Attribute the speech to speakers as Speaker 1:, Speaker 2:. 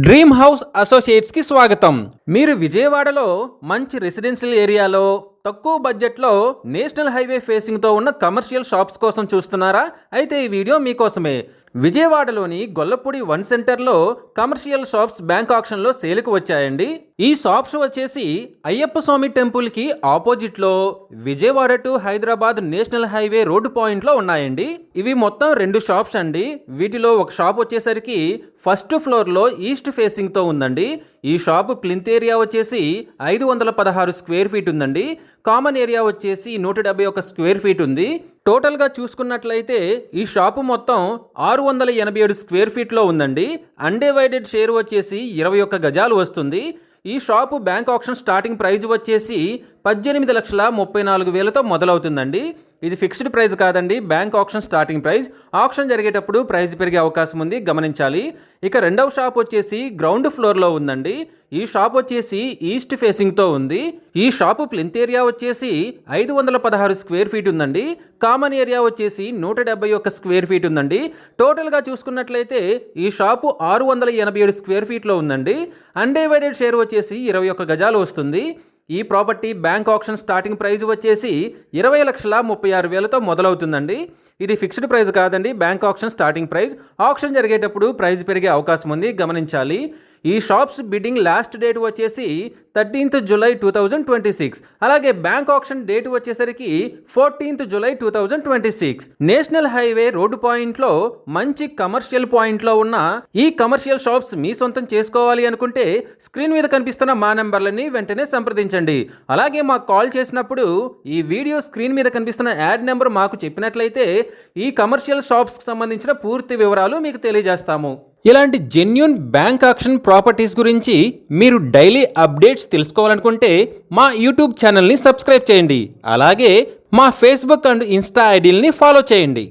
Speaker 1: Dream house associates కి స్వాగతం. మీరు విజయవాడలో మంచి రెసిడెన్షియల్ ఏరియాలో తక్కువ బడ్జెట్లో నేషనల్ హైవే ఫేసింగ్తో ఉన్న కమర్షియల్ షాప్స్ కోసం చూస్తున్నారా? అయితే ఈ వీడియో మీకోసమే. విజయవాడలోని గొల్లపూడి వన్ సెంటర్లో కమర్షియల్ షాప్స్ బ్యాంక్ ఆక్షన్లో సేల్కి వచ్చాయండి. ఈ షాప్స్ వచ్చేసి అయ్యప్ప స్వామి టెంపుల్కి ఆపోజిట్లో Vijayawada to Hyderabad national highway road పాయింట్లో ఉన్నాయండి. ఇవి మొత్తం 2 షాప్స్ అండి. వీటిలో ఒక షాప్ వచ్చేసరికి ఫస్ట్ ఫ్లోర్లో ఈస్ట్ ఫేసింగ్తో ఉందండి. ఈ షాపు ప్లింత్ ఏరియా వచ్చేసి 516 స్క్వేర్ ఫీట్ ఉందండి. కామన్ ఏరియా వచ్చేసి 171 స్క్వేర్ ఫీట్ ఉంది. టోటల్గా చూసుకున్నట్లయితే ఈ షాపు మొత్తం 687 స్క్వేర్ ఫీట్లో ఉందండి. అన్డివైడెడ్ షేర్ వచ్చేసి 21 గజాలు వస్తుంది. ఈ shop bank auction starting price వచ్చేసి 18,34,000తో మొదలవుతుందండి. ఇది ఫిక్స్డ్ ప్రైస్ కాదండి, bank auction starting price. Auction జరిగేటప్పుడు ప్రైస్ పెరిగే అవకాశం ఉంది, గమనించాలి. ఇక రెండవ షాప్ వచ్చేసి గ్రౌండ్ ఫ్లోర్లో ఉందండి. ఈ షాప్ వచ్చేసి ఈస్ట్ ఫేసింగ్తో ఉంది. ఈ షాపు ప్లింత్ ఏరియా వచ్చేసి 516 స్క్వేర్ ఫీట్ ఉందండి. కామన్ ఏరియా వచ్చేసి 171 స్క్వేర్ ఫీట్ ఉందండి. టోటల్గా చూసుకున్నట్లయితే ఈ షాపు 687 స్క్వేర్ ఫీట్లో ఉందండి. అన్డివైడెడ్ షేర్ వచ్చేసి 21 గజాలు వస్తుంది. ఈ property bank auction starting price వచ్చేసి 20,36,000తో మొదలవుతుందండి. ఇది ఫిక్స్డ్ ప్రైస్ కాదండి, bank auction starting price. Auction జరిగేటప్పుడు ప్రైస్ పెరిగే అవకాశం ఉంది, గమనించాలి. ఈ షాప్స్ బిడ్డింగ్ లాస్ట్ డేట్ వచ్చేసి 13th జూలై 2026. అలాగే బ్యాంక్ ఆక్షన్ డేట్ వచ్చేసరికి 14th July 2026. National highway road పాయింట్లో మంచి కమర్షియల్ పాయింట్లో ఉన్న ఈ కమర్షియల్ షాప్స్ మీ సొంతం చేసుకోవాలి అనుకుంటే స్క్రీన్ మీద కనిపిస్తున్న మా నెంబర్లని వెంటనే సంప్రదించండి. అలాగే మాకు కాల్ చేసినప్పుడు ఈ వీడియో స్క్రీన్ మీద కనిపిస్తున్న యాడ్ నెంబర్ మాకు చెప్పినట్లయితే ఈ కమర్షియల్ షాప్స్కి సంబంధించిన పూర్తి వివరాలు మీకు తెలియజేస్తాము. ఇలాంటి జెన్యూన్ బ్యాంక్ ఆక్షన్ ప్రాపర్టీస్ గురించి మీరు డైలీ అప్డేట్స్ తెలుసుకోవాలనుకుంటే మా యూట్యూబ్ ఛానల్ని సబ్స్క్రైబ్ చేయండి. అలాగే మా ఫేస్బుక్ అండ్ ఇన్స్టా ఐడీలని ఫాలో చేయండి.